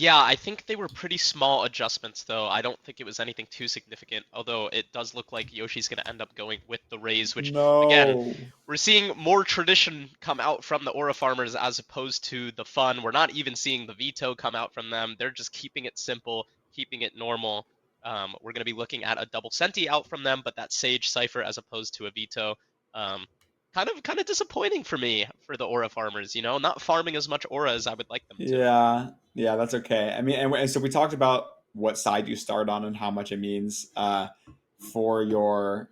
Yeah, I think they were pretty small adjustments, though. I don't think it was anything too significant, although it does look like Yoshi's going to end up going with the Rays, which, again, No. we're seeing more tradition come out from the Aura Farmers as opposed to the fun. We're not even seeing the veto come out from them. They're just keeping it simple, keeping it normal. We're going to be looking at a double Senti out from them, but that Sage Cypher as opposed to a veto. Um, kind of disappointing for me for the Aura Farmers, not farming as much Aura as I would like them to. Yeah, yeah, that's okay. I mean, and so we talked about what side you start on and how much it means for your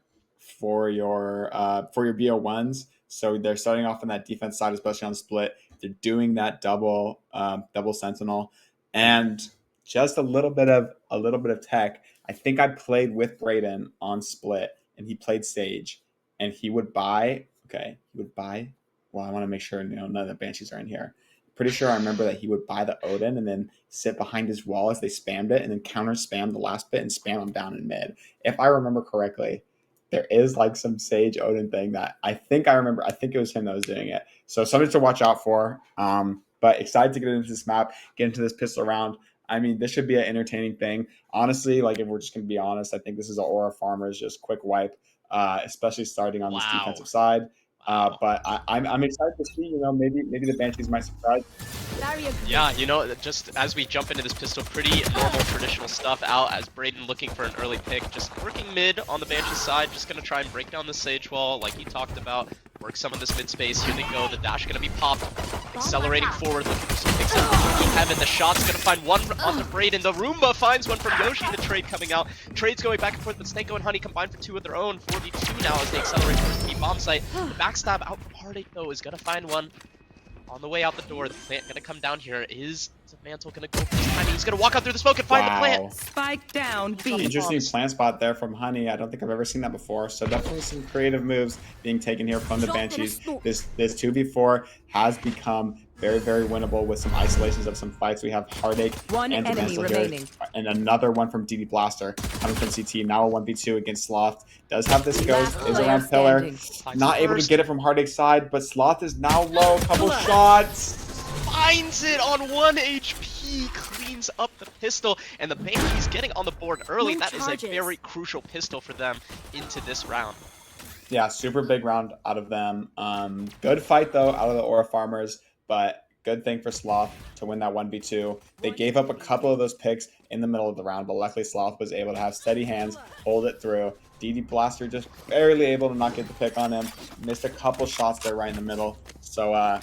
for your BO1s. So they're starting off on that defense side, especially on split. They're doing that double sentinel, and just a little bit of tech. I think I played with Brayden on split, and he played Sage, and he would buy. Okay, he would buy. Well, I want to make sure none of the Banshees are in here. Pretty sure I remember that he would buy the Odin and then sit behind his wall as they spammed it and then counter spam the last bit and spam him down in mid. If I remember correctly, there is like some Sage Odin thing that I think I remember. I think it was him that was doing it. So something to watch out for. But excited to get into this map, get into this pistol round. I mean, this should be an entertaining thing. Honestly, like if we're just going to be honest, I think this is an Aura Farmers just quick wipe, especially starting on this Wow. defensive side. Wow. But I'm excited to see, maybe the Banshees might surprise. Yeah, just as we jump into this pistol, pretty normal traditional stuff out as Brayden looking for an early pick, just working mid on the Banshee's side, just going to try and break down the Sage wall like he talked about, work some of this mid space. Here they go, the dash going to be popped, accelerating forward, looking for some picks up from Heaven. The shot's going to find one on the Brayden. The Roomba finds one from Yoshi, the trade coming out. Trade's going back and forth, but Stanko and Honey combined for two of their own. 4v2 now as they accelerate towards the bomb site. The backstab out from Heartache, though, is going to find one. On the way out the door, the plant gonna come down here. Is Mantle gonna go for his timing? He's gonna walk out through the smoke and find the plant. Spike down, B. Interesting plant spot there from Honey. I don't think I've ever seen that before. So definitely some creative moves being taken here from the Banshees. This 2v4 has become very, very winnable with some isolations of some fights. We have Heartache One and enemy Dimensional remaining. here, and another one from DD Blaster coming from CT. Now a 1v2 against Sloth. Does have this ghost, Last is player around pillar. standing. Not able to get it from Heartache's side, but Sloth is now low. Couple shots. Finds it on 1 HP, cleans up the pistol, and the Banshees getting on the board early. No That is charges. a very crucial pistol for them into this round. Yeah, super big round out of them. Good fight though out of the Aura Farmers, but good thing for Sloth to win that 1v2. They gave up a couple of those picks in the middle of the round, but luckily Sloth was able to have steady hands, hold it through. DD Blaster just barely able to not get the pick on him. Missed a couple shots there right in the middle. So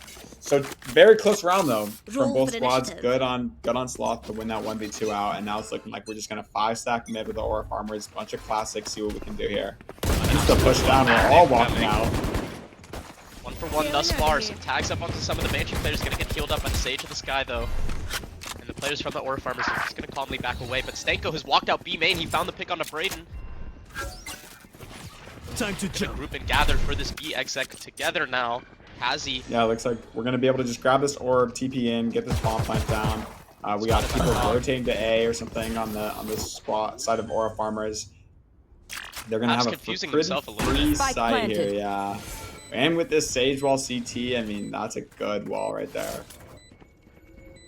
very close round though from both squads. Good on Sloth to win that 1v2 out, and now it's looking like we're just gonna 5-stack mid with the Aura Farmers, bunch of classics, see what we can do here. He's the push down, we're all walking out. 1-for-1 thus far. Some tags up onto some of the Banshee players, gonna get healed up by the Sage of the Sky though. And the players from the Aura Farmers are just gonna calmly back away, but Stanko has walked out B main. He found the pick onto Brayden. Time to jump. Group and gather for this B exec together now. Kazi. Yeah, it looks like we're going to be able to just grab this orb, TP in, get this bomb plant down. We got people rotating to A or something on this spot side of Aura Farmers. They're going to have a confusing pretty himself a little bit. free Spike side here, planted. yeah. And with this Sage Wall CT, I mean, that's a good wall right there.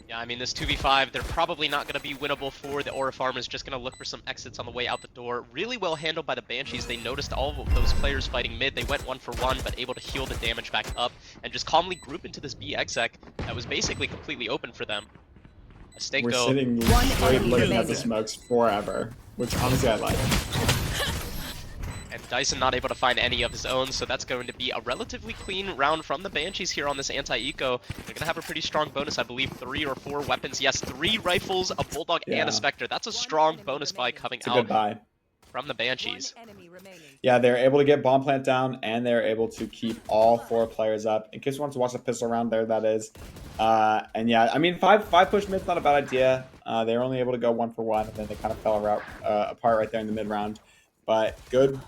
Yeah, I mean, this 2v5, they're probably not going to be winnable for the Aura Farmers, just going to look for some exits on the way out the door. Really well handled by the Banshees. They noticed all of those players fighting mid. They went 1-for-1, but able to heal the damage back up and just calmly group into this B exec that was basically completely open for them. Stanko. We're sitting One straight enemy looking at remaining. the smokes forever, which honestly I like. And Dyson not able to find any of his own, so that's going to be a relatively clean round from the Banshees here on this anti-eco. They're going to have a pretty strong bonus, I believe 3 or 4 weapons. Yes, 3 rifles, a Bulldog, and Yeah. a Spectre. That's a strong bonus buy coming It's a out good buy. from the Banshees. Yeah, they're able to get bomb plant down, and they're able to keep all 4 players up. In case you want to watch the pistol round there, that is. And yeah, I mean, five push mid's not a bad idea. They were only able to go 1-for-1, and then they kind of fell apart right there in the mid round. But good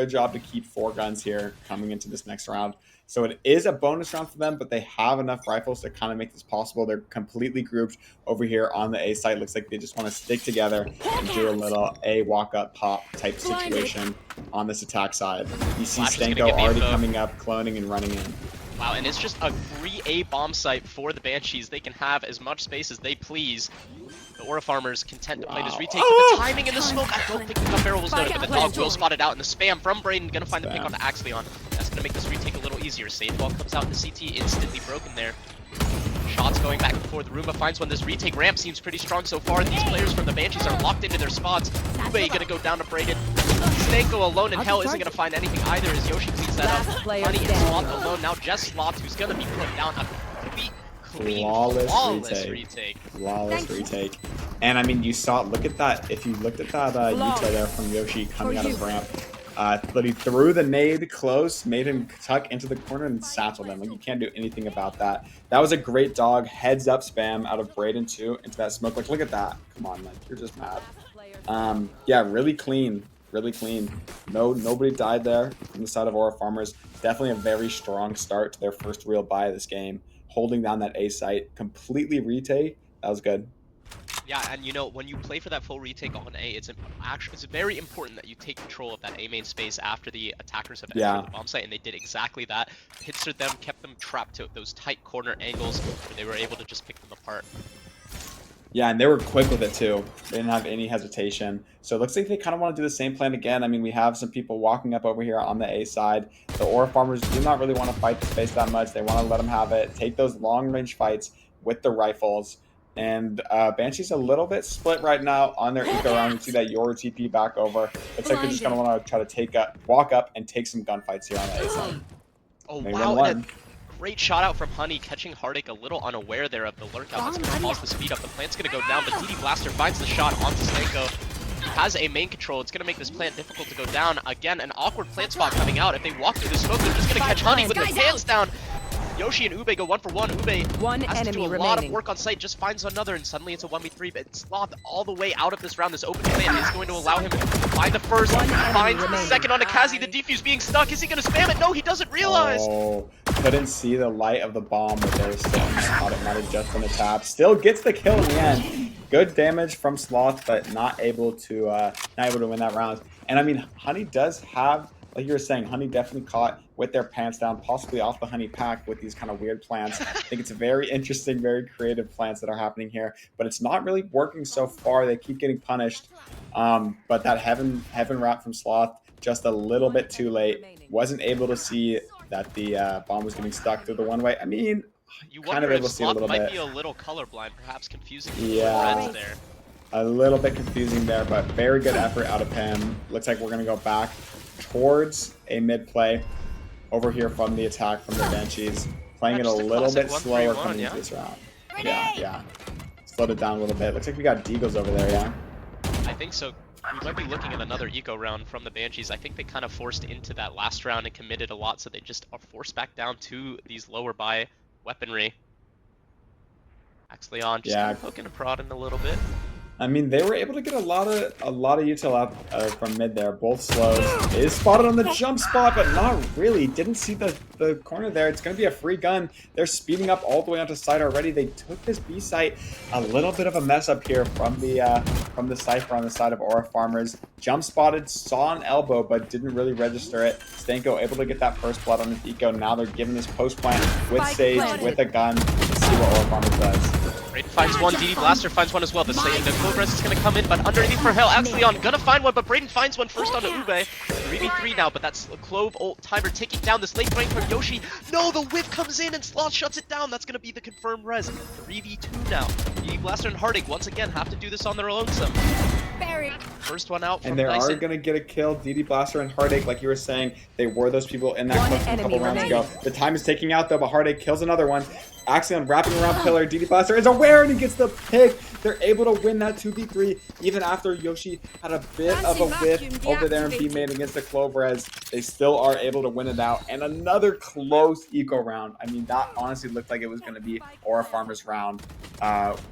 job to keep 4 guns here coming into this next round. So it is a bonus round for them, but they have enough rifles to kind of make this possible. They're completely grouped over here on the A site. Looks like they just want to stick together and do a little A walk-up pop type situation on this attack side. You see Flash is gonna Stanko get the already info. coming up, cloning and running in. Wow, and it's just a free A bomb site for the Banshees. They can have as much space as they please. The Aura Farmer's content to play this retake, but the timing and the smoke, I don't think the gun barrel was noted, but the dog will spot it out, and the spam from Brayden gonna find the pick onto Axleon. That's gonna make this retake a little easier. Sage ball comes out, the CT instantly broken there. Shots going back and forth. Roomba finds one. This retake ramp seems pretty strong so far. These players from the Banshees are locked into their spots. Ube gonna go down to Brayden. Stanko alone in hell isn't gonna find anything either as Yoshi cleans that up. Honey and Sloth alone. Now just Sloth, who's gonna be put down. A complete, clean, flawless retake. Flawless retake. And I mean, you saw, look at that. If you looked at that Yuta there from Yoshi coming out of ramp, but he threw the nade close, made him tuck into the corner and satcheled him. Like, you can't do anything about that. That was a great dog heads up spam out of Brayden too into that smoke. Like, look at that. Come on, like, you're just mad. Yeah, really clean. Really clean. Nobody died there from the side of Aura Farmers. Definitely a very strong start to their first real buy of this game. Holding down that A site, completely retake. That was good. Yeah, and you know, when you play for that full retake on A, it's very important that you take control of that A main space after the attackers have entered the bomb site, and they did exactly that. Pincered them, kept them trapped to those tight corner angles where they were able to just pick them apart. Yeah, and they were quick with it too. They didn't have any hesitation. So it looks like they kind of want to do the same plan again. I mean, we have some people walking up over here on the A side. The Aura Farmers do not really want to fight the space that much. They want to let them have it, take those long-range fights with the rifles. And Banshee's a little bit split right now on their eco round. You see that Yoru TP back over. Looks like they're just going to want to try to walk up and take some gunfights here on the A side. Oh, wow. Great shot out from Honey, catching Heartache a little unaware there of the lurkout. That's going to cause the speed up. The plant's going to go down, but DD Blaster finds the shot onto Stanko. He has a main control. It's going to make this plant difficult to go down. Again, an awkward plant spot coming out. If they walk through the smoke, they're just going to catch Honey with the pants down. Yoshi and Ube go 1 for 1. Ube has to do a lot of work on site, just finds another, and suddenly it's a 1v3. But Sloth all the way out of this round. This open plant is going to allow him to find the first, finds the second on Akazi. The defuse being stuck. Is he going to spam it? No, he doesn't realize. Oh, couldn't see the light of the bomb, but there was still thought it might have just been a tap. Still gets the kill in the end. Good damage from Sloth, but not able to win that round. And I mean, Honey does have, like you were saying, Honey definitely caught with their pants down, possibly off the Honey pack with these kind of weird plants. I think it's very interesting, very creative plants that are happening here, but it's not really working so far. They keep getting punished. But that heaven wrap from Sloth, just a little bit too late. Wasn't able to see that the bomb was getting stuck through the one-way. I mean, you kind of able to see it a little bit. Might be a little colorblind, perhaps confusing reds there. A little bit confusing there, but very good effort out of him. Looks like we're going to go back towards a mid play over here from the attack from the Banshees. Playing it a little bit slower coming into this round. Yeah. Slowed it down a little bit. Looks like we got Deagles over there, yeah? I think so. We might be looking at another eco round from the Banshees. I think they kind of forced into that last round and committed a lot, so they just are forced back down to these lower buy weaponry. Axleon just kind of poking and prodding a little bit. I mean, they were able to get a lot of util out from mid there. Both slows. Is spotted on the jump spot, but not really. Didn't see the corner there. It's going to be a free gun. They're speeding up all the way onto site already. They took this B site. A little bit of a mess up here from the Cypher on the side of Aura Farmers. Jump spotted, saw an elbow, but didn't really register it. Stanko able to get that first blood on his eco. Now they're giving this post plant with Sage, with a gun. Let's see what Aura Farmers does. Brayden finds one, DD Blaster finds one as well. The Clove Rest is going to come in, but underneath for hell, Axleon gonna find one, but Brayden finds one first onto Ube. 3v3 now, but that's Clove ult timer taking down this late rank from Yoshi. No, the whiff comes in and Sloth shuts it down. That's going to be the confirmed res. 3v2 now. DD Blaster and Heartache once again have to do this on their lonesome. First one out from and they are going to get a kill. DD Blaster and Heartache, like you were saying, they were those people in that clip a couple rounds ago. The time is taking out though, but Heartache kills another one. Axleon wrapping around Pillar. DD Blaster is aware and he gets the pick. They're able to win that 2v3 even after Yoshi had a bit of a whiff over there in B-main against the Clove Res. They still are able to win it out. And another close eco round. I mean, that honestly looked like it was going to be Aura Farmers round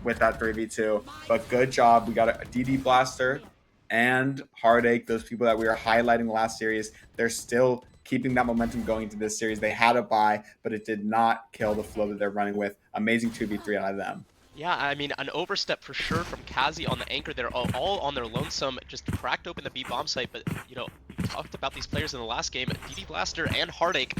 with that 3v2. But good job. We got a DD Blaster and Heartache, those people that we were highlighting last series. They're still keeping that momentum going into this series. They had a bye, but it did not kill the flow that they're running with. Amazing 2v3 out of them. Yeah, I mean, an overstep for sure from Kazi on the anchor. They're all on their lonesome, just cracked open the B bomb site. But, you know, we talked about these players in the last game. DD Blaster and Heartache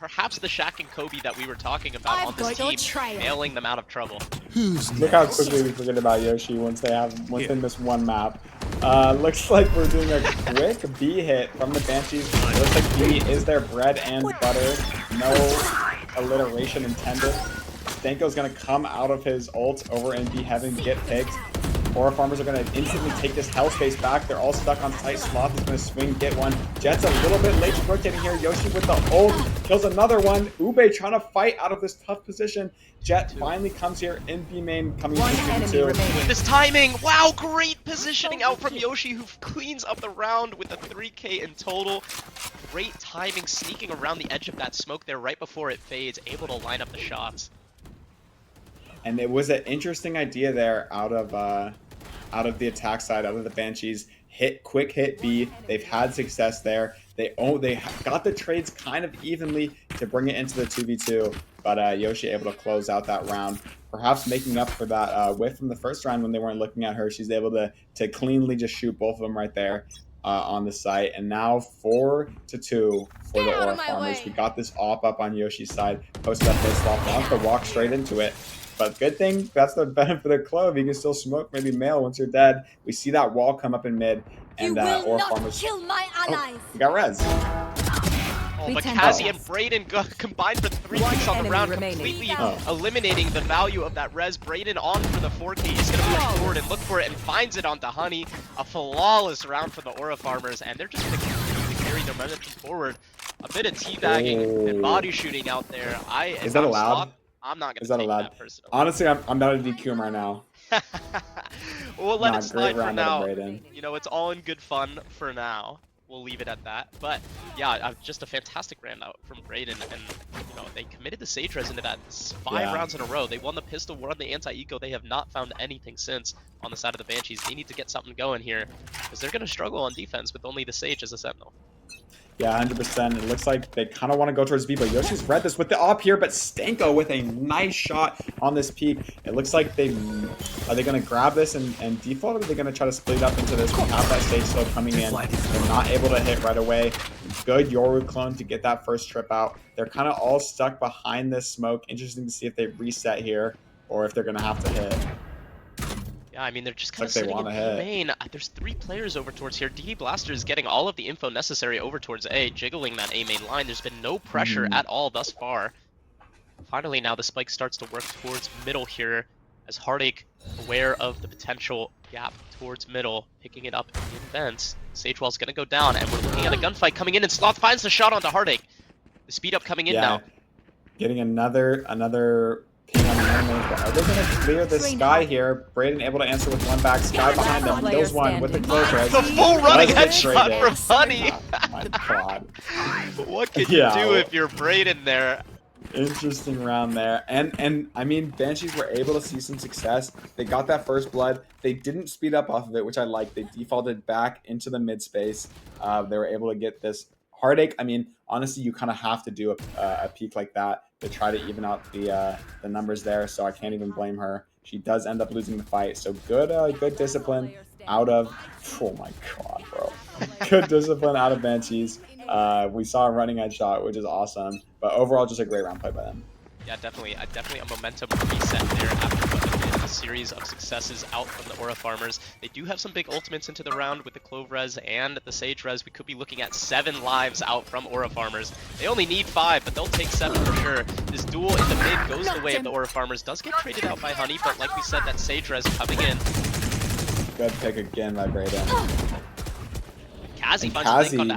perhaps the Shaq and Kobe that we were talking about on this team, bailing them out of trouble. Look how quickly we forget about Yoshi once they miss one map. Looks like we're doing a quick B hit from the Banshees. It looks like B is their bread and butter. No alliteration intended. Stanko's gonna come out of his ult over in B heaven, get picked. Aura farmers are going to instantly take this hell space back. They're all stuck on tight. Sloth is going to swing, get one. Jet's a little bit late to rotating here. Yoshi with the ult kills another one. Ube trying to fight out of this tough position. Jet finally comes here in B main, coming into two. With this timing, wow, great positioning out from Yoshi, who cleans up the round with a 3K in total. Great timing, sneaking around the edge of that smoke there right before it fades, able to line up the shots. And it was an interesting idea there out of the attack side, out of the Banshees. Quick hit B. They've had success there. They got the trades kind of evenly to bring it into the 2v2, but Yoshi able to close out that round. Perhaps making up for that whiff from the first round when they weren't looking at her. She's able to cleanly just shoot both of them right there on the site. And now 4-2 for the Aura farmers. We got this op up on Yoshi's side. Posted up his swap, wants to walk straight into it. But good thing, that's the benefit of Clove. You can still smoke maybe Mail once you're dead. We see that wall come up in mid, and Aura farmers. Kill my allies. We got res. Oh, but Kazi and Brayden combined for 3 picks on the round, completely eliminating the value of that res. Brayden on for the 4K. He's going to push forward and look for it and finds it onto Honey. A flawless round for the Aura farmers, and they're just picking to carry their momentum forward. A bit of teabagging and body shooting out there. Is that allowed? I'm not going to take that personally. Honestly, I'm not a DQ right now. We'll let it slide for now. You know, it's all in good fun for now. We'll leave it at that. But yeah, just a fantastic round out from Brayden, and you know, they committed the Sage Res into that 5 rounds in a row. They won the pistol war on the anti-eco. They have not found anything since on the side of the Banshees. They need to get something going here because they're going to struggle on defense with only the Sage as a sentinel. Yeah, 100%. It looks like they kind of want to go towards B, but Yoshi's read this with the op here, but Stanko with a nice shot on this peak. It looks like are they going to grab this and default, or are they going to try to split it up into this? We have that stage slow coming in. They're not able to hit right away. Good Yoru clone to get that first trip out. They're kind of all stuck behind this smoke. Interesting to see if they reset here, or if they're going to have to hit. Yeah, I mean, they're just kind of sitting in main. There's 3 players over towards here. DD Blaster is getting all of the info necessary over towards A, jiggling that A main line. There's been no pressure at all thus far. Finally, now the spike starts to work towards middle here, as Heartache, aware of the potential gap towards middle, picking it up in vents. Sagewell's going to go down, and we're looking at a gunfight coming in, and Sloth finds the shot onto Heartache. The speed up coming in now. Getting another ping on the enemy. Are they going to clear the Sky here? Brayden able to answer with one back. Sky behind them. Kills one with the close res. The full running headshot from Honey. Oh my god. What can you do if you're Brayden there? Interesting round there. And I mean, Banshees were able to see some success. They got that first blood. They didn't speed up off of it, which I like. They defaulted back into the mid space. They were able to get this Heartache. I mean, honestly, you kind of have to do a peak like that to try to even out the numbers there. So I can't even blame her. She does end up losing the fight. So good discipline out of. Oh my god, bro. Good discipline out of Banshees. We saw a running headshot, which is awesome. But overall, just a great round play by them. Yeah, definitely a momentum reset there after what had been a series of successes out from the Aura farmers. They do have some big ultimates into the round with the Clove res and the Sage res. We could be looking at 7 lives out from Aura farmers. They only need 5, but they'll take 7 for sure. This duel in the mid goes the way of the Aura farmers. Does get traded out by Honey, but like we said, that Sage res coming in. Good pick again by Brayden. Kazi finds winning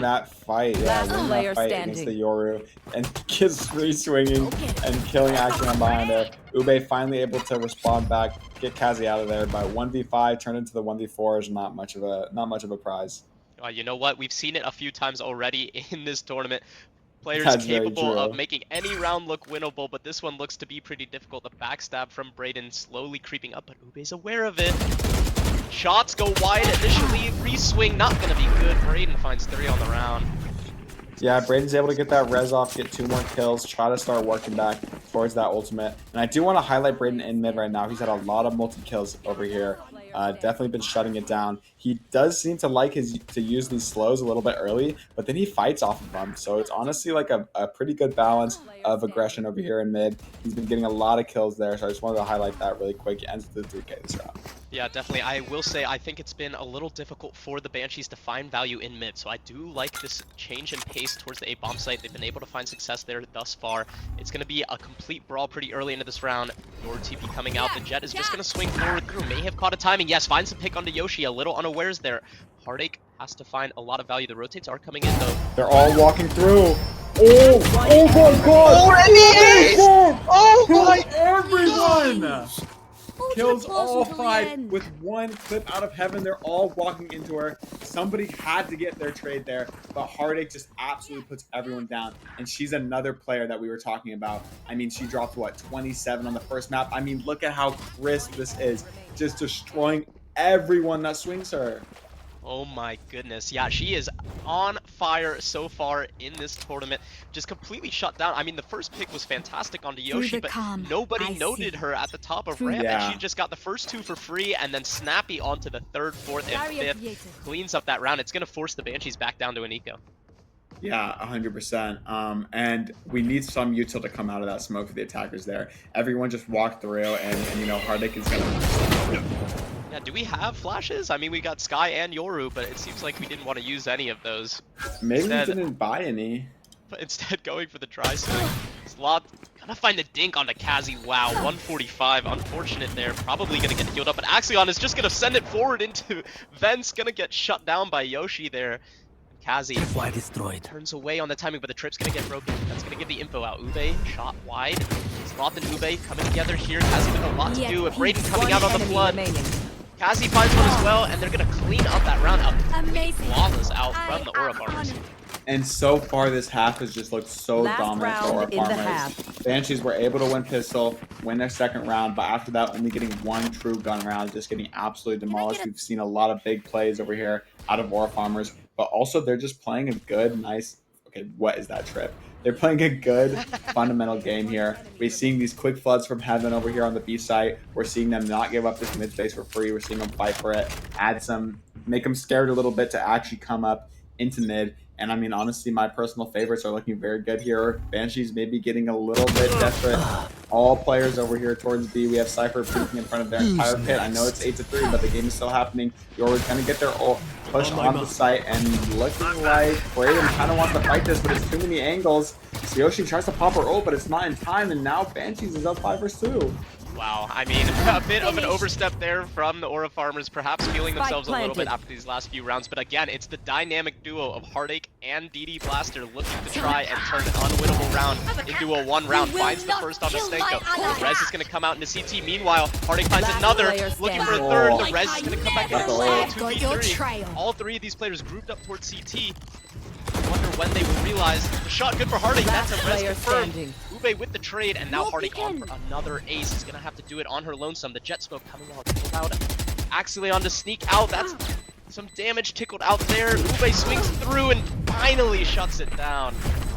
that fight, winning that fight against the Yoru, and Kiz free swinging and killing Axion behind her. Ube finally able to respond back, get Kazi out of there. By 1v5 turned into the 1v4 is not much of a prize. You know what? We've seen it a few times already in this tournament. Players capable of making any round look winnable, but this one looks to be pretty difficult. The backstab from Brayden slowly creeping up, but Ube's aware of it. Shots go wide initially, re-swing not going to be good. Brayden finds 3 on the round. Yeah, Brayden's able to get that res off, get 2 more kills, try to start working back towards that ultimate. And I do want to highlight Brayden in mid right now. He's had a lot of multi-kills over here. Definitely been shutting it down. He does seem to like to use these slows a little bit early, but then he fights off of them. So it's honestly like a pretty good balance of aggression over here in mid. He's been getting a lot of kills there, so I just wanted to highlight that really quick. He ends with the 3K this round. Yeah, definitely. I will say I think it's been a little difficult for the Banshees to find value in mid, so I do like this change in pace towards the A bomb site. They've been able to find success there thus far. It's going to be a complete brawl pretty early into this round. Your TP coming out. The Jet is just going to swing forward through. May have caught a timing. Yes, finds a pick onto Yoshi. A little unawares there. Heartache has to find a lot of value. The rotates are coming in though. They're all walking through. Oh my god! Oh my Everyone! Kills all 5 with one clip out of heaven. They're all walking into her. Somebody had to get their trade there, but Heartache just absolutely puts everyone down. And she's another player that we were talking about. I mean, she dropped, what, 27 on the first map? I mean, look at how crisp this is. Just destroying everyone that swings her. Oh my goodness. Yeah, she is on fire so far in this tournament. Just completely shut down. I mean, the first pick was fantastic onto Yoshi, but nobody noted her at the top of ramp. Yeah. And she just got the first 2 for free, and then Snappy onto the 3rd, 4th, and 5th. Cleans up that round. It's going to force the Banshees back down to an eco. Yeah, 100%. And we need some util to come out of that smoke for the attackers there. Everyone just walked through, and you know, Heartache is going to... Yeah, do we have flashes? I mean, we got Sky and Yoru, but it seems like we didn't want to use any of those. Maybe we didn't buy any. But instead going for the dry swing. Slot gonna find the dink onto Kazi. Wow, 145. Unfortunate there. Probably gonna get healed up, but Axion is just gonna send it forward into Vents. Gonna get shut down by Yoshi there. Kazi turns away on the timing, but the trip's gonna get broken. That's gonna give the info out. Ube shot wide. Sloth and Ube coming together here. Kazi with a lot to do. With Braden coming out on the flood. Kazi finds one as well, and they're gonna clean up that round. Flawless out from the Aura Farmers. And so far, this half has just looked so dominant for Aura Farmers. Banshees were able to win pistol, win their second round, but after that, only getting one true gun round, just getting absolutely demolished. We've seen a lot of big plays over here out of Aura Farmers, but also they're just playing a good, nice. Okay, what is that trip? They're playing a good fundamental game here. We're seeing these quick floods from heaven over here on the B site. We're seeing them not give up this mid space for free. We're seeing them fight for it, make them scared a little bit to actually come up into mid. And I mean, honestly, my personal favorites are looking very good here. Banshees maybe getting a little bit desperate. All players over here towards B. We have Cypher peeking in front of their entire pit. I know it's 8-3, but the game is still happening. You're going to get their ult push on the site, and looking like Braden kind of wants to fight this, but it's too many angles. So Yoshi tries to pop her ult, but it's not in time, and now Banshees is up 5 vs 2. Wow, I mean, a bit of an overstep there from the Aura Farmers, perhaps feeling themselves a little bit after these last few rounds. But again, it's the dynamic duo of Heartache and DD Blaster looking to try and turn an unwinnable round into a 1 round. Finds the first on the Stenko. Rez is going to come out into CT. Meanwhile, Heartache finds another, looking for a third. The Rez is going to come back in and slay 2v3. All 3 of these players grouped up towards CT. I wonder when they will realize the shot good for Heartache. That's a Rez confirmed. Ube with the trade, and now Heartache on for another ace. He's gonna have to do it on her lonesome. The jet smoke coming out, tickled out. Axileon to sneak out. That's some damage tickled out there. Ube swings through and finally shuts it down.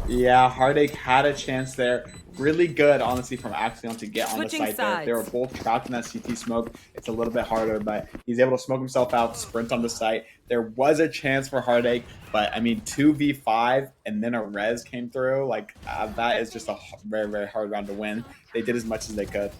Yeah, Heartache had a chance there. Really good, honestly, from Axion to get on the site there. They were both trapped in that CT smoke. It's a little bit harder, but he's able to smoke himself out, sprint on the site. There was a chance for Heartache, but I mean, 2v5 and then a res came through. Like, that is just a very, very hard round to win. They did as much as they could.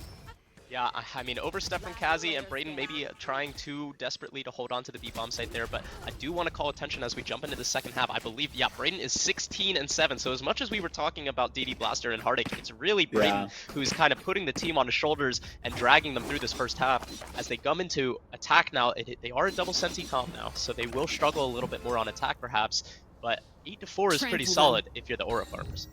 Yeah, I mean, overstep from Kazi and Braden maybe trying too desperately to hold on to the B-bomb site there, but I do want to call attention as we jump into the second half. I believe, yeah, Braden is 16-7, so as much as we were talking about DD Blaster and Heartache, it's really Braden who's kind of putting the team on his shoulders and dragging them through this first half. As they come into attack now, they are a double Senti comp now, so they will struggle a little bit more on attack perhaps, but 8-4 is pretty solid if you're the Aura Farmers.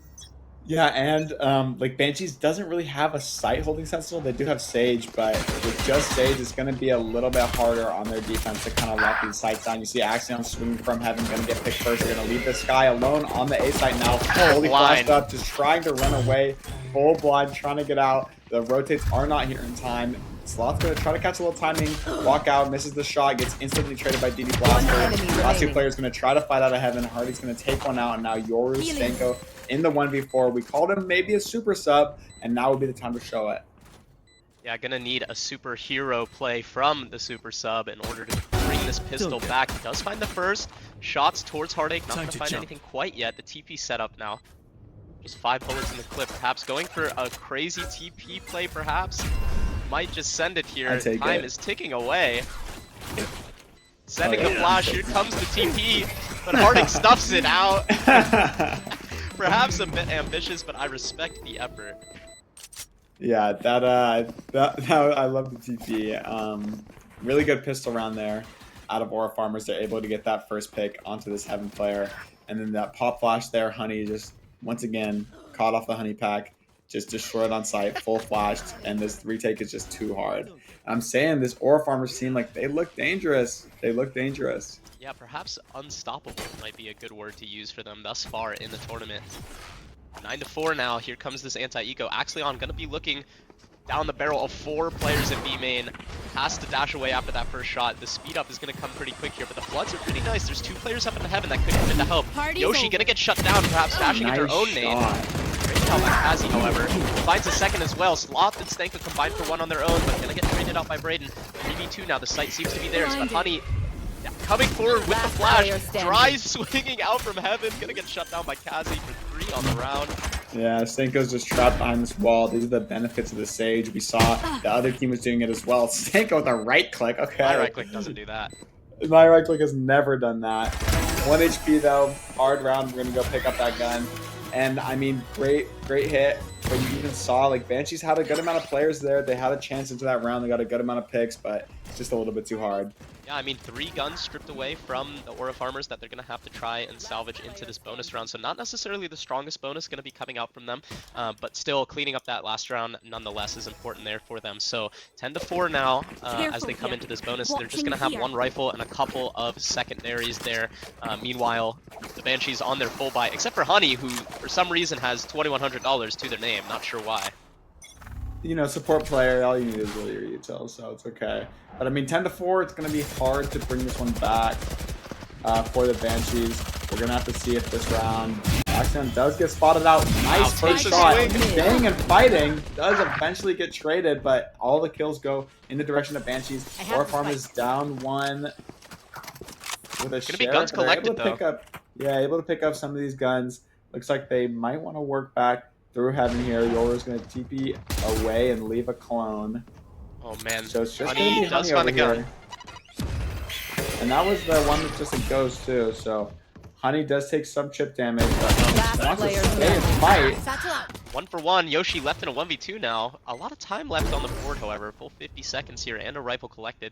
Yeah, and like Banshees doesn't really have a site holding Sentinel. They do have Sage, but with just Sage, it's going to be a little bit harder on their defense to kind of lock these sites down. You see Axion swinging from heaven, going to get picked first. They're going to leave this guy alone on the A site now. Fully flashed up, just trying to run away. Full blind, trying to get out. The rotates are not here in time. Sloth's going to try to catch a little timing, walk out, misses the shot, gets instantly traded by DD Blaster. Last 2 players going to try to fight out of heaven. Hardy's going to take one out, and now Yoru, Stenko in the 1v4. We called him maybe a super sub, and now would be the time to show it. Yeah, gonna need a superhero play from the super sub in order to bring this pistol back. He does find the first. Shots towards Heartache, not gonna find anything quite yet. The TP setup now. Just 5 bullets in the clip. Perhaps going for a crazy TP play, perhaps. Might just send it here. Time is ticking away. Sending the flash, here comes the TP, but Heartache stuffs it out. Perhaps a bit ambitious, but I respect the effort. Yeah, that I love the TP. Really good pistol round there. Out of Aura Farmers, they're able to get that first pick onto this Heaven player, and then that pop flash there, Honey just once again caught off the Honey pack, just destroyed on sight, full flashed, and this retake is just too hard. I'm saying this Aura Farmers team, like, they look dangerous. They look dangerous. Yeah, perhaps unstoppable might be a good word to use for them thus far in the tournament. 9-4 now. Here comes this anti-eco. Axleon gonna be looking down the barrel of 4 players in B main. Has to dash away after that first shot. The speed up is gonna come pretty quick here, but the floods are pretty nice. There's 2 players up in the Heaven that could come in to help. Yoshi gonna get shut down, perhaps dashing into her own nade. Great help by Kazi, however. Finds a second as well. Sloth and Stanko combined for 1 on their own, but gonna get traded out by Brayden. 3v2 now. The sight seems to be theirs, but Honey coming forward with the flash. Dry swinging out from Heaven. Gonna get shut down by Kazi for 3 on the round. Yeah, Stanko's just trapped behind this wall. These are the benefits of the Sage. We saw the other team was doing it as well. Stanko with a right click. Okay. My right click doesn't do that. My right click has never done that. 1 HP though. Hard round. We're gonna go pick up that gun. And I mean, great hit. But you even saw like Banshees had a good amount of players there. They had a chance into that round. They got a good amount of picks, but it's just a little bit too hard. Yeah, I mean, 3 guns stripped away from the Aura Farmers that they're going to have to try and salvage into this bonus round. So not necessarily the strongest bonus going to be coming out from them, but still cleaning up that last round nonetheless is important there for them. So 10-4 now as they come into this bonus. They're just going to have 1 rifle and a couple of secondaries there. Meanwhile, the Banshees on their full buy, except for Honey, who for some reason has $2,100 to their name. Not sure why. You know, support player, all you need is really your util, so it's okay. But I mean, 10-4, it's going to be hard to bring this one back for the Banshees. We're going to have to see if this round Axleon does get spotted out. Nice first shot. Staying and fighting does eventually get traded, but all the kills go in the direction of Banshees. Aura Farmers down 1 with a share. Guns collected, able to pick up some of these guns. Looks like they might want to work back through Heaven here. Yora's going to TP away and leave a clone. Oh man, so it's just Honey does find a gun. And that was the one that just a ghost too, so Honey does take some chip damage, but wants to stay and fight. 1 for 1, Yoshi left in a 1v2 now. A lot of time left on the board, however. Full 50 seconds here and a rifle collected.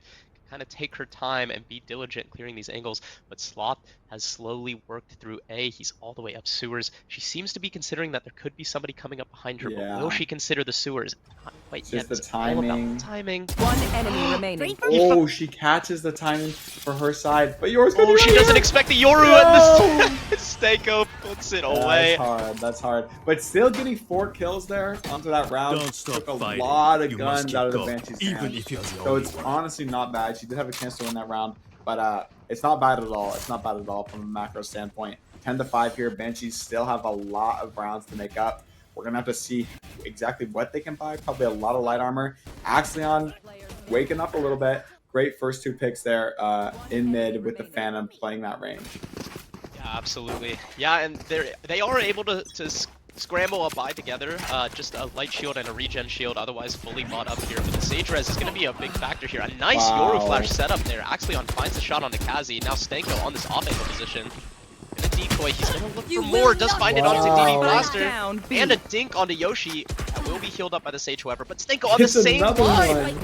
Kind of take her time and be diligent clearing these angles, but Sloth has slowly worked through A. He's all the way up sewers. She seems to be considering that there could be somebody coming up behind her, but will she consider the sewers? Not quite yet. Just the timing. Timing. 1 enemy remaining. Oh, she catches the timing for her side, but yours. Oh, she doesn't expect the Yoru at this. Stanko puts it away. That's hard. But still getting 4 kills there onto that round. Don't stop Took a fighting. lot of You guns must out of the keep Banshee's going, even hands. if you're the So only it's one. honestly not bad. She did have a chance to win that round, but it's not bad at all. It's not bad at all from a macro standpoint. 10-5 here. Banshees still have a lot of rounds to make up. We're gonna have to see exactly what they can buy. Probably a lot of light armor. Axleon waking up a little bit. Great first 2 picks there in mid with the Phantom playing that range. Yeah, absolutely. Yeah, and they are able to scramble a buy together. Just a light shield and a regen shield, otherwise fully bought up here. But the Sage Res is going to be a big factor here. A nice Yoru flash setup there. Axleon finds a shot on the Kazi. Now Stanko on this off-angle position. And a decoy. He's going to look for more. Does find it onto DD Blaster. And a dink onto Yoshi. That will be healed up by the Sage, however. But Stanko on the same line.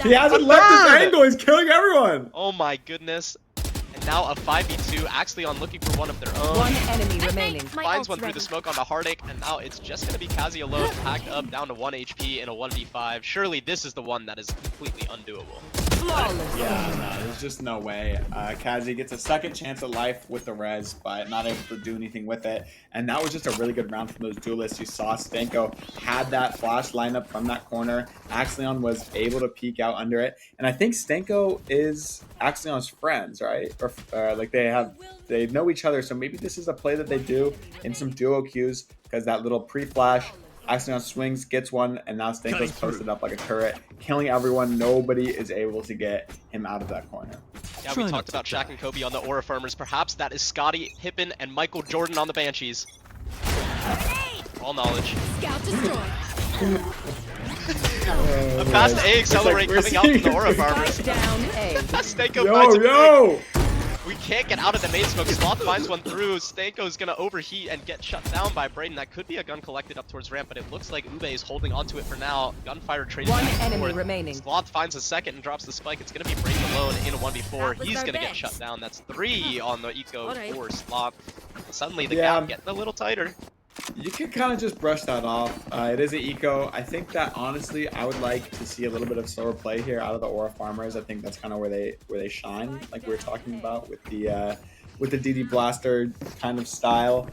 He hasn't left his angle. He's killing everyone. Oh my goodness. And now a 5v2. Axleon looking for one of their own. 1 enemy remaining. Finds one through the smoke onto Heartache, and now it's just going to be Kazi alone, packed up down to 1 HP in a 1v5. Surely this is the one that is completely undoable. Yeah, no, there's just no way. Kazi gets a second chance at life with the res, but not able to do anything with it. And that was just a really good round from those duelists. You saw Stanko had that flash lineup from that corner. Axleon was able to peek out under it. And I think Stanko is Axleon's friends, right? Or like they know each other. So maybe this is a play that they do in some duo queues, because that little pre-flash Accident swings, gets one, and now Stanko's posted up like a turret, killing everyone. Nobody is able to get him out of that corner. Yeah, we talked about Shaq and Kobe on the Aura Farmers. Perhaps that is Scotty, Pippin, and Michael Jordan on the Banshees. All knowledge. Scout destroyed. A fast A accelerate coming out from the Aura Farmers. Spike down A. Stanko finds a pick. Yo! We can't get out of the main smoke. Sloth finds one through. Stanko's gonna overheat and get shut down by Brayden. That could be a gun collected up towards ramp, but it looks like Ube is holding onto it for now. Gunfire traded One back and enemy forth. remaining. Sloth finds a second and drops the spike. It's gonna be Brayden alone in a 1v4. That was He's our gonna get bet. shut down. That's 3 on the eco Alright. for Sloth. Suddenly the Yeah. gap getting a little tighter. You can kind of just brush that off. It is an eco. I think that honestly, I would like to see a little bit of slower play here out of the Aura Farmers. I think that's kind of where they shine, like we were talking about with the DD Blaster kind of style.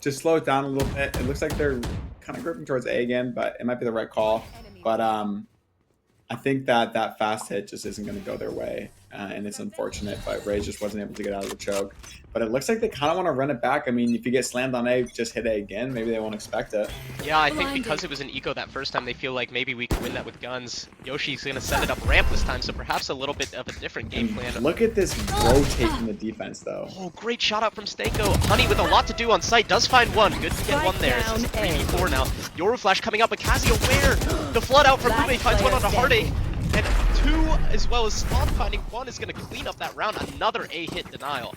Just slow it down a little bit. It looks like they're kind of gripping towards A again, but it might be the right call. But I think that fast hit just isn't going to go their way, and it's unfortunate. But Ray just wasn't able to get out of the choke. But it looks like they kind of want to run it back. I mean, if you get slammed on A, just hit A again. Maybe they won't expect it. Yeah, I think Blinded. because it was an eco that first time, they feel like maybe we can win that with guns. Yoshi's gonna set it up ramp this time, so perhaps a little bit of a different game plan. Look at this rotate in the defense, though. Oh, great shot out from Stanko. Honey with a lot to do on site does find one. Good to get one there. This is 3v4 now. Yoru Flash coming up, but Kazi aware. The flood out from Last Ube finds one on a player Heartache. And 2, as well as Sloth finding 1, is gonna clean up that round. Another A hit denial.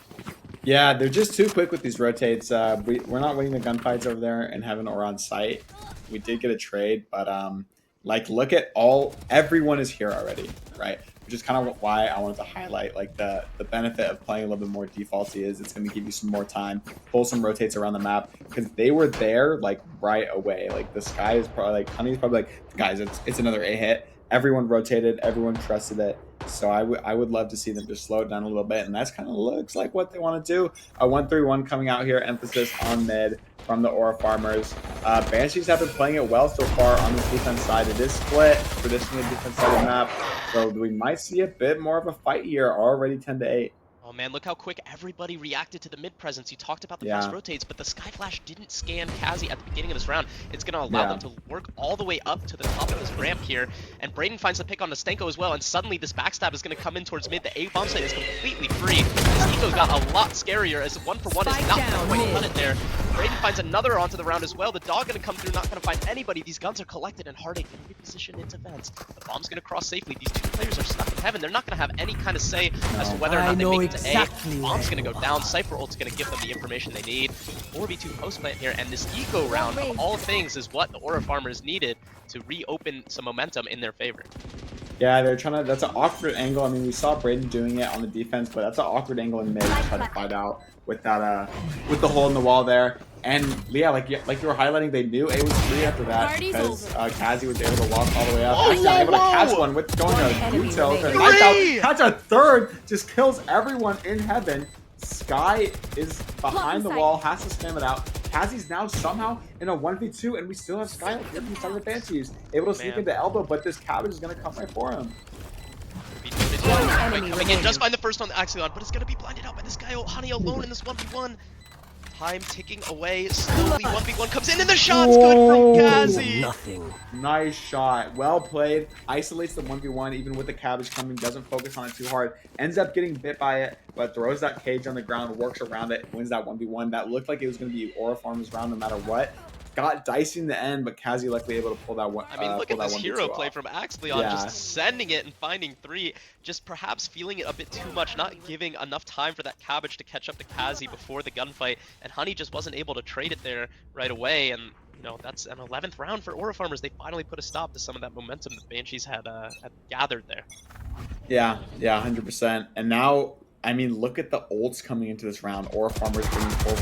Yeah, they're just too quick with these rotates. We're not winning the gunfights over there and having Aura on site. We did get a trade, but like look at everyone is here already, right? Which is kind of why I wanted to highlight like the benefit of playing a little bit more defaulty is it's going to give you some more time, pull some rotates around the map because they were there like right away. Like the sky is probably like Honey's probably like guys, it's another A hit. Everyone rotated, everyone trusted it. So I would love to see them just slow it down a little bit, and that's kind of looks like what they want to do. A 1-3-1 coming out here, emphasis on mid from the Aura Farmers. Banshees have been playing it well so far on the defense side. It is split, traditionally defense side of the map, so we might see a bit more of a fight here. Already 10-8. Oh man, look how quick everybody reacted to the mid presence. You talked about the Yeah. fast rotates, but the Sky Flash didn't scan Kazi at the beginning of this round. It's going to allow them to work all the way up to the top of this ramp here. And Brayden finds the pick on the Stanko as well, and suddenly this backstab is going to come in towards mid. The A bomb site is completely free. This eco got a lot scarier as 1-for-1 is Spike not down quite mid. cut it there. Brayden finds another onto the round as well. The dog going to come through, not going to find anybody. These guns are collected, and Heartache going to reposition into vents. The bomb's going to cross safely. These two players are stuck in heaven. They're not going to have any kind of say as to whether or not they make it to A. Bomb's gonna go down. Cypher ult's gonna give them the information they need. 4v2 post plant here, and this eco round of all things is what the Aura Farmers needed to reopen some momentum in their favor. Yeah, they're trying to. That's an awkward angle. I mean, we saw Brayden doing it on the defense, but that's an awkward angle in mid to try to find out with that with the hole in the wall there. And yeah, like you were highlighting, they knew A was free after that Party's because over. Kazi was able to walk all the way up. Whoa, Actually, able to whoa, catch whoa. one with going One to enemy detail. remaining. Nice Three! out. Catch a third, just kills everyone in heaven. Sky is behind the Blocking wall, has to spam it out. Kazi's now somehow in a 1v2, and we still have Sky here from the side of the Banshees. Able to sneak Man. into elbow, but this cabbage is going to come right for him. enemy Coming in, just remaining. find the first on the Axion, but it's gonna be blinded out by this guy, Honey, alone in this 1v1. Time ticking away, slowly 1v1 comes in, and the shot's good from Kazi! Nice shot. Well played. Isolates the 1v1 even with the cabbage coming. Doesn't focus on it too hard. Ends up getting bit by it, but throws that cage on the ground, works around it, wins that 1v1. That looked like it was going to be Aura Farmers round no matter what. Got dicey in the end, but Kazi luckily able to pull that one. I mean, look at this hero play off. from Axleon, Yeah. just sending it and finding 3, just perhaps feeling it a bit too much, not giving enough time for that cabbage to catch up to Kazi before the gunfight, and Honey just wasn't able to trade it there right away, and you know, that's an 11th round for Aura Farmers. They finally put a stop to some of that momentum that Banshees had gathered there. Yeah, 100%. And now, I mean, look at the ults coming into this round. Aura Farmers bringing 4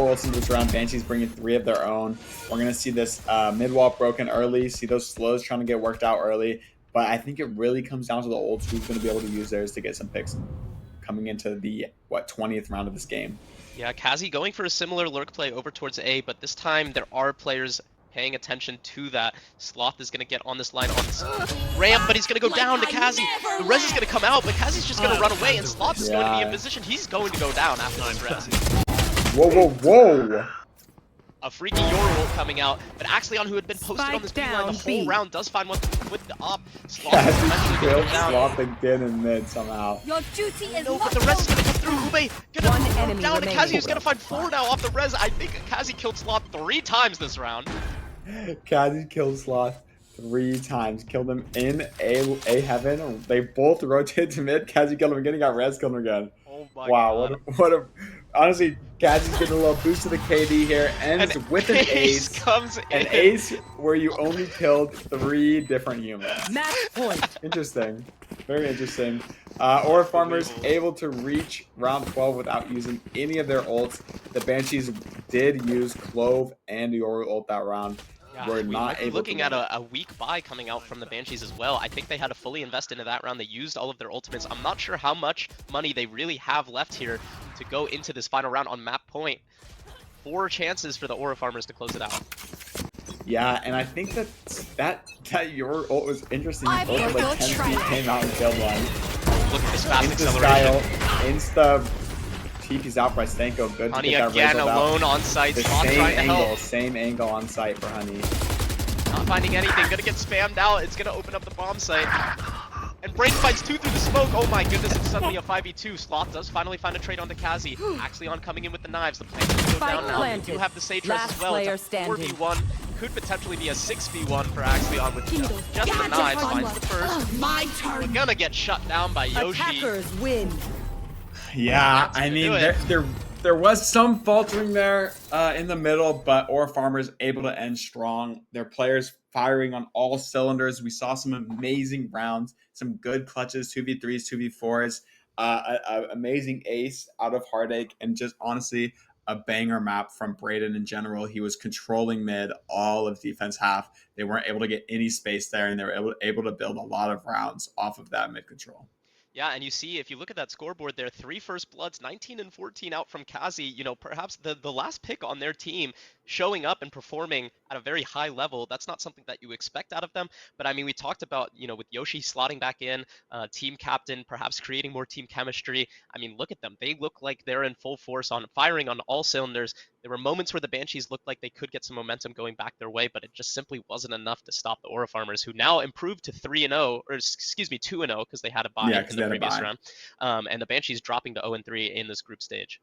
ults into this round. Banshees bringing 3 of their own. We're going to see this mid wall broken early. See those slows trying to get worked out early. But I think it really comes down to the ults. Who's going to be able to use theirs to get some picks coming into the, 20th round of this game. Yeah, Kazi going for a similar lurk play over towards A, but this time there are players paying attention to that. Sloth is going to get on this line on this ramp, but he's going to go down to Kazi. The res is going to come out, but Kazi's just going to run away, and Sloth is going to be in position. He's going to go down after this res. Whoa. a freaky Yoru ult coming out, but Axion, who had been posted on this B line the Spike whole down B. round, does find one with the op. Sloth is Cassie eventually gonna killed go down. Sloth again in mid somehow. Your duty is No, not but the res is over. gonna come through. Ube gonna One go enemy down, and remaining. Kazu's gonna find 4 now off the res. I think Kazu killed Sloth 3 times this round. Cassie killed Sloth 3 times. Killed him in A heaven. They both rotated to mid. Cassie killed him again. He got res, killed him again. Oh my Wow, god. what a honestly, Cassie's getting a little boost to the KD here. Ends with an ace. comes in. An ace where you only killed 3 different humans. Match point. Interesting. Very interesting. Aura Farmers Unbelievable. able to reach round 12 without using any of their ults. The Banshees did use Clove and Yoru ult that round. Yeah, We're we not might be able looking to at win. a weak buy coming out from the Banshees as well. I think they had to fully invest into that round. They used all of their ultimates. I'm not sure how much money they really have left here to go into this final round on map point. 4 chances for the Aura Farmers to close it out. Yeah, and I think that Yoru ult was interesting. I've Both of heard like your 10 feet trial. came out and killed one. Look at this fast Insta acceleration. style, insta TP's out by Stanko. Good to Honey get that again Razor out. alone on site. The Sloth same trying to angle, help. same angle on site for Honey. Not finding anything. Gonna get spammed out. It's gonna open up the bomb site. And Brain fights 2 through the smoke. Oh my goodness, it's suddenly a 5v2. Sloth does finally find a trade onto Kazi. Axion coming in with the knives. The plan is to go Spike down now. We do planted. have the Sage Last Rest as well. player It's a standing. 4v1. Could potentially be a 6v1 for Axion with Kindle. just the Gadget knives. onward. Finds the first. My We're turn. gonna get shut down by Yoshi. Attackers win. Yeah, That's I gonna mean, do it. there was some faltering there in the middle, but Aura Farmers able to end strong. Their players firing on all cylinders. We saw some amazing rounds, some good clutches, 2v3s, 2v4s, amazing ace out of Heartache, and just honestly a banger map from Brayden in general. He was controlling mid all of defense half. They weren't able to get any space there, and they were able to build a lot of rounds off of that mid control. Yeah, and you see, if you look at that scoreboard there, 3 first bloods, 19 and 14 out from Kazi. You know, perhaps the last pick on their team showing up and performing at a very high level. That's not something that you expect out of them. But I mean, we talked about, you know, with Yoshi slotting back in, team captain, perhaps creating more team chemistry. I mean, look at them. They look like they're in full force on firing on all cylinders. There were moments where the Banshees looked like they could get some momentum going back their way, but it just simply wasn't enough to stop the Aura Farmers, who now improved to 3-0, or excuse me, 2-0, because they had a bye Yeah, in because the they had a previous bye. round. And the Banshees dropping to 0-3 in this group stage.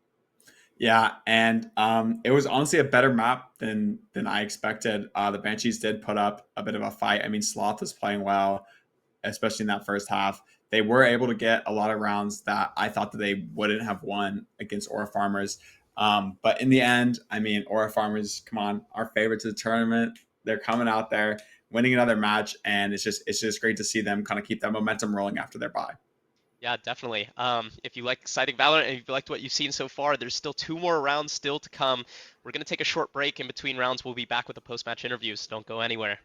Yeah, and it was honestly a better map than I expected. The Banshees did put up a bit of a fight. I mean, Sloth was playing well, especially in that first half. They were able to get a lot of rounds that I thought that they wouldn't have won against Aura Farmers. But in the end, I mean, Aura Farmers, come on, our favorites of the tournament. They're coming out there, winning another match, and it's just great to see them kind of keep that momentum rolling after their bye. Yeah, definitely. If you like exciting Valorant and if you liked what you've seen so far, there's still 2 more rounds still to come. We're going to take a short break in between rounds. We'll be back with the post-match interviews. Don't go anywhere.